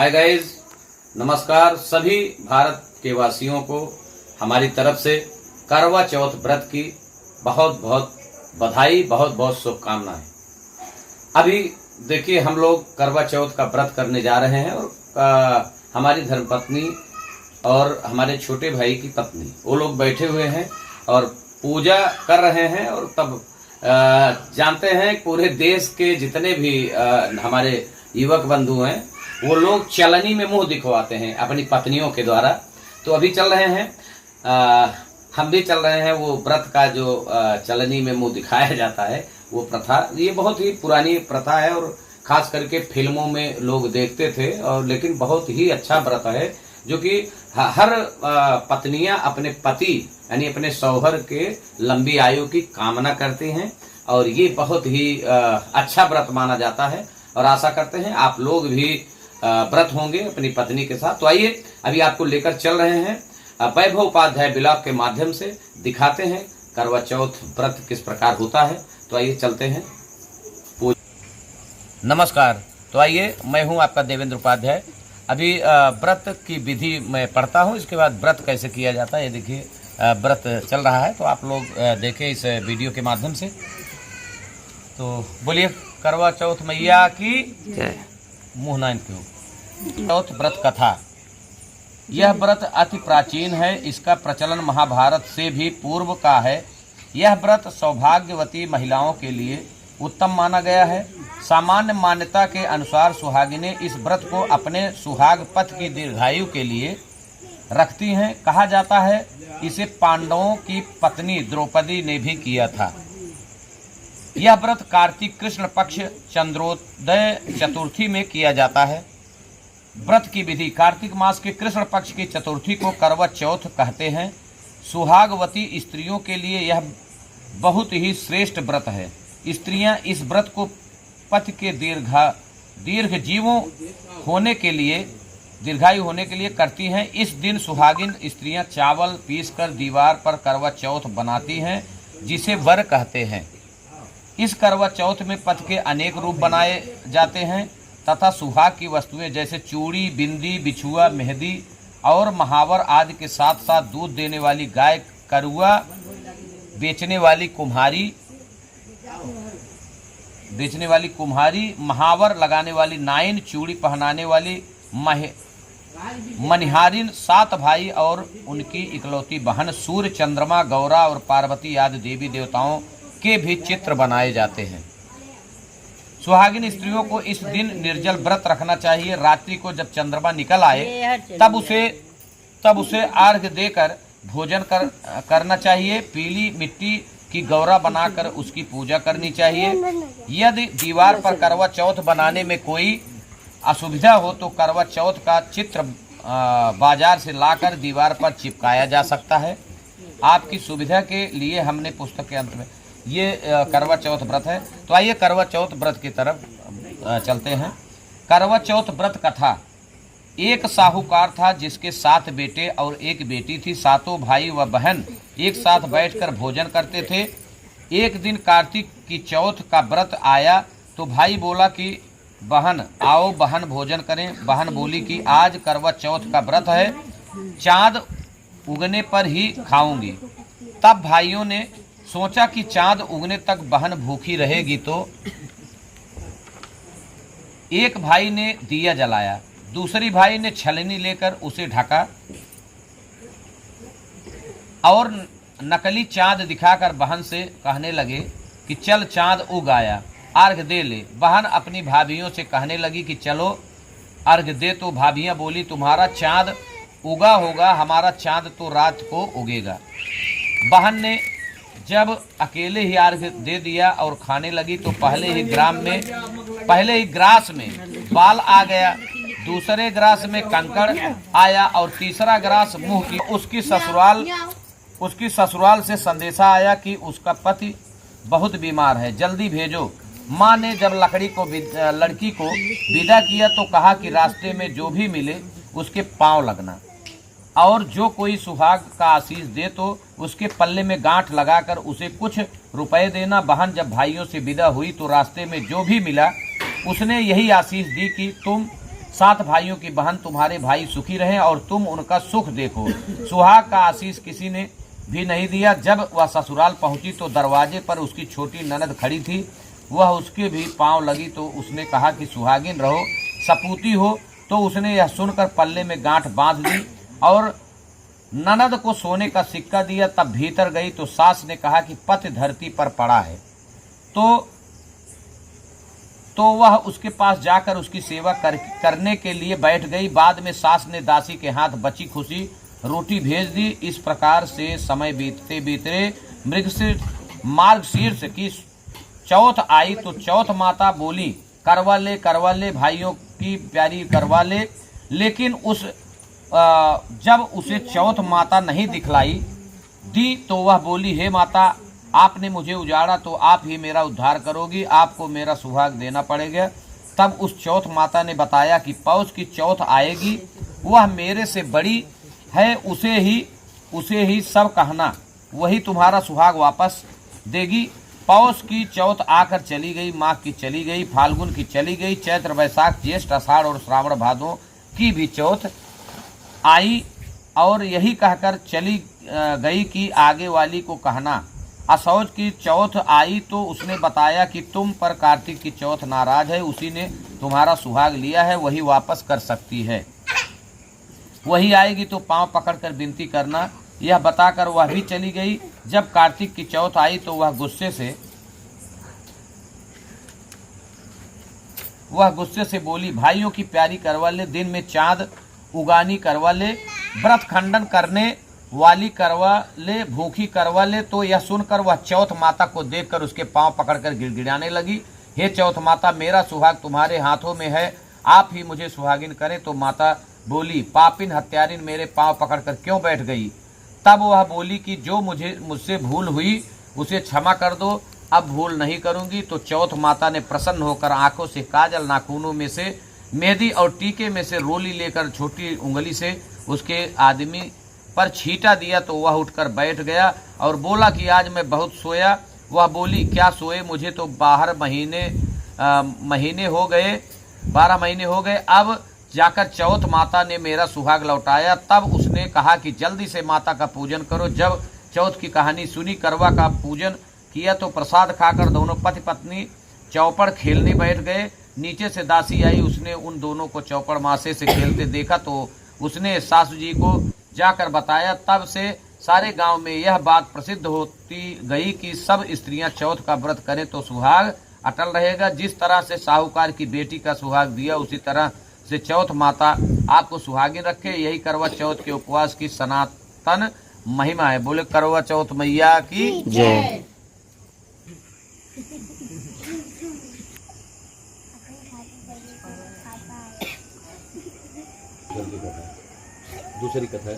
Hi guys, नमस्कार। सभी भारत के वासियों को हमारी तरफ से करवा चौथ व्रत की बहुत बहुत बधाई, बहुत बहुत शुभकामनाएं। अभी देखिए, हम लोग करवा चौथ का व्रत करने जा रहे हैं और हमारी धर्मपत्नी और हमारे छोटे भाई की पत्नी वो लोग बैठे हुए हैं और पूजा कर रहे हैं। और तब जानते हैं पूरे देश के जितने भी हमारे युवक बंधु हैं वो लोग चलनी में मुंह दिखवाते हैं अपनी पत्नियों के द्वारा। तो अभी चल रहे हैं, हम भी चल रहे हैं वो व्रत का जो चलनी में मुंह दिखाया जाता है वो प्रथा। ये बहुत ही पुरानी प्रथा है और खास करके फिल्मों में लोग देखते थे, और लेकिन बहुत ही अच्छा व्रत है जो कि हर पत्नियां अपने पति यानी अपने शौहर के लंबी आयु की कामना करती हैं। और ये बहुत ही अच्छा व्रत माना जाता है और आशा करते हैं आप लोग भी व्रत होंगे अपनी पत्नी के साथ। तो आइए, अभी आपको लेकर चल रहे हैं वैभव उपाध्याय ब्लॉग के माध्यम से, दिखाते हैं करवा चौथ व्रत किस प्रकार होता है। तो आइए चलते हैं। नमस्कार। तो आइए, मैं हूं आपका देवेंद्र उपाध्याय। अभी व्रत की विधि मैं पढ़ता हूं, इसके बाद व्रत कैसे किया जाता है ये देखिए। व्रत चल रहा है तो आप लोग देखें इस वीडियो के माध्यम से। तो बोलिए करवा चौथ मैया की जय। मुँह नाइन क्यों। चौथ व्रत कथा। यह व्रत अति प्राचीन है, इसका प्रचलन महाभारत से भी पूर्व का है। यह व्रत सौभाग्यवती महिलाओं के लिए उत्तम माना गया है। सामान्य मान्यता के अनुसार सुहागिनें इस व्रत को अपने सुहाग पति की दीर्घायु के लिए रखती हैं। कहा जाता है इसे पांडवों की पत्नी द्रौपदी ने भी किया था। यह व्रत कार्तिक कृष्ण पक्ष चंद्रोदय चतुर्थी में किया जाता है। व्रत की विधि। कार्तिक मास के कृष्ण पक्ष की चतुर्थी को करवा चौथ कहते हैं। सुहागवती स्त्रियों के लिए यह बहुत ही श्रेष्ठ व्रत है। स्त्रियां इस व्रत को पति के दीर्घायु होने के लिए करती हैं। इस दिन सुहागिन स्त्रियां चावल पीसकर दीवार पर करवा चौथ बनाती हैं, जिसे वर कहते हैं। इस करवा चौथ में पति के अनेक रूप बनाए जाते हैं तथा सुहाग की वस्तुएं जैसे चूड़ी, बिंदी, बिछुआ, मेहंदी और महावर आदि के साथ साथ दूध देने वाली गाय, करुआ बेचने वाली कुम्हारी, महावर लगाने वाली नाइन, चूड़ी पहनाने वाली मनिहारिन, 7 भाई और उनकी इकलौती बहन, सूर्य, चंद्रमा, गौरा और पार्वती आदि देवी देवताओं के भी चित्र बनाए जाते हैं। सुहागिन स्त्रियों को इस दिन निर्जल व्रत रखना चाहिए। रात्रि को जब चंद्रमा निकल आए तब उसे अर्घ्य देकर भोजन करना चाहिए। पीली मिट्टी की गौरा बनाकर उसकी पूजा करनी चाहिए। यदि दीवार पर करवा चौथ बनाने में कोई असुविधा हो तो करवा चौथ का चित्र बाजार से लाकर दीवार पर चिपकाया जा सकता है। आपकी सुविधा के लिए हमने पुस्तक के अंत में ये करवा चौथ व्रत है। तो आइए करवा चौथ व्रत की तरफ चलते हैं। करवा चौथ व्रत कथा। एक साहूकार था जिसके 7 बेटे और 1 बेटी थी। 7 भाई व बहन एक साथ बैठकर भोजन करते थे। एक दिन कार्तिक की चौथ का व्रत आया तो भाई बोला कि बहन आओ, बहन भोजन करें। बहन बोली कि आज करवा चौथ का व्रत है, चाँद उगने पर ही खाऊंगी। तब भाइयों ने सोचा कि चाँद उगने तक बहन भूखी रहेगी, तो एक भाई ने दिया जलाया, दूसरी भाई ने छलनी लेकर उसे ढका और नकली चाँद दिखाकर बहन से कहने लगे कि चल चाँद उग आया, अर्घ दे ले। बहन अपनी भाभियों से कहने लगी कि चलो अर्घ दे। तो भाभियां बोली तुम्हारा चाँद उगा होगा, हमारा चाँद तो रात को उगेगा। बहन ने जब अकेले ही अर्घ दे दिया और खाने लगी तो पहले ही ग्रास में बाल आ गया, दूसरे ग्रास में कंकड़ आया और तीसरा ग्रास मुंह की। उसकी ससुराल से संदेशा आया कि उसका पति बहुत बीमार है, जल्दी भेजो। माँ ने जब लड़की को विदा किया तो कहा कि रास्ते में जो भी मिले उसके पांव लगना और जो कोई सुहाग का आशीष दे तो उसके पल्ले में गांठ लगाकर उसे कुछ रुपए देना। बहन जब भाइयों से विदा हुई तो रास्ते में जो भी मिला उसने यही आशीष दी कि तुम 7 भाइयों की बहन तुम्हारे भाई सुखी रहें और तुम उनका सुख देखो। सुहाग का आशीष किसी ने भी नहीं दिया। जब वह ससुराल पहुंची तो दरवाजे पर उसकी छोटी ननद खड़ी थी। वह उसके भी पांव लगी तो उसने कहा कि सुहागिन रहो, सपूती हो। तो उसने यह सुनकर पल्ले में गांठ बांध दी और ननद को सोने का सिक्का दिया। तब भीतर गई तो सास ने कहा कि पति धरती पर पड़ा है। तो वह उसके पास जाकर उसकी सेवा करने के लिए बैठ गई। बाद में सास ने दासी के हाथ बची खुशी रोटी भेज दी। इस प्रकार से समय बीतते बीतते मार्गशीर्ष की चौथ आई तो चौथ माता बोली, करवा ले भाइयों की प्यारी करवा ले। लेकिन जब उसे चौथ माता नहीं दिखलाई दी तो वह बोली, हे माता, आपने मुझे उजाड़ा तो आप ही मेरा उद्धार करोगी, आपको मेरा सुहाग देना पड़ेगा। तब उस चौथ माता ने बताया कि पौष की चौथ आएगी, वह मेरे से बड़ी है, उसे ही सब कहना, वही तुम्हारा सुहाग वापस देगी। पौष की चौथ आकर चली गई, माघ की चली गई, फाल्गुन की चली गई, चैत्र वैशाख ज्येष्ठ आषाढ़ और श्रावण भादों की भी चौथ आई और यही कहकर चली गई कि आगे वाली को कहना। असौज की चौथ आई तो उसने बताया कि तुम पर कार्तिक की चौथ नाराज है, उसी ने तुम्हारा सुहाग लिया है, वही वापस कर सकती है, वही आएगी तो पांव पकड़कर विनती करना। यह बताकर वह भी चली गई। जब कार्तिक की चौथ आई तो वह गुस्से से बोली, भाइयों की प्यारी करवा ले, दिन में चांद उगानी करवा ले, व्रत खंडन करने वाली करवा ले, भूखी करवा ले। तो यह सुनकर वह चौथ माता को देखकर उसके पांव पकड़कर गिड़गिड़ाने लगी। हे चौथ माता, मेरा सुहाग तुम्हारे हाथों में है, आप ही मुझे सुहागिन करें। तो माता बोली, पापिन हत्यारिन, मेरे पांव पकड़कर क्यों बैठ गई? तब वह बोली कि जो मुझसे भूल हुई उसे क्षमा कर दो, अब भूल नहीं करूंगी। तो चौथ माता ने प्रसन्न होकर आंखों से काजल, नाखूनों में से मेहंदी और टीके में से रोली लेकर छोटी उंगली से उसके आदमी पर छींटा दिया। तो वह उठकर बैठ गया और बोला कि आज मैं बहुत सोया। वह बोली, क्या सोए, मुझे तो 12 महीने हो गए, अब जाकर चौथ माता ने मेरा सुहाग लौटाया। तब उसने कहा कि जल्दी से माता का पूजन करो। जब चौथ की कहानी सुनी, करवा का पूजन किया तो प्रसाद खाकर दोनों पति पत्नी चौपड़ खेलने बैठ गए। नीचे से दासी आई, उसने उन दोनों को चौपड़ मासे से खेलते देखा तो उसने सासू जी को जाकर बताया। तब से सारे गांव में यह बात प्रसिद्ध होती गई कि सब स्त्रियां चौथ का व्रत करें तो सुहाग अटल रहेगा। जिस तरह से साहूकार की बेटी का सुहाग दिया, उसी तरह से चौथ माता आपको सुहागिन रखे। यही करवा चौथ के उपवास की सनातन महिमा है। बोले करवा चौथ मैया की जय। दूसरी कथा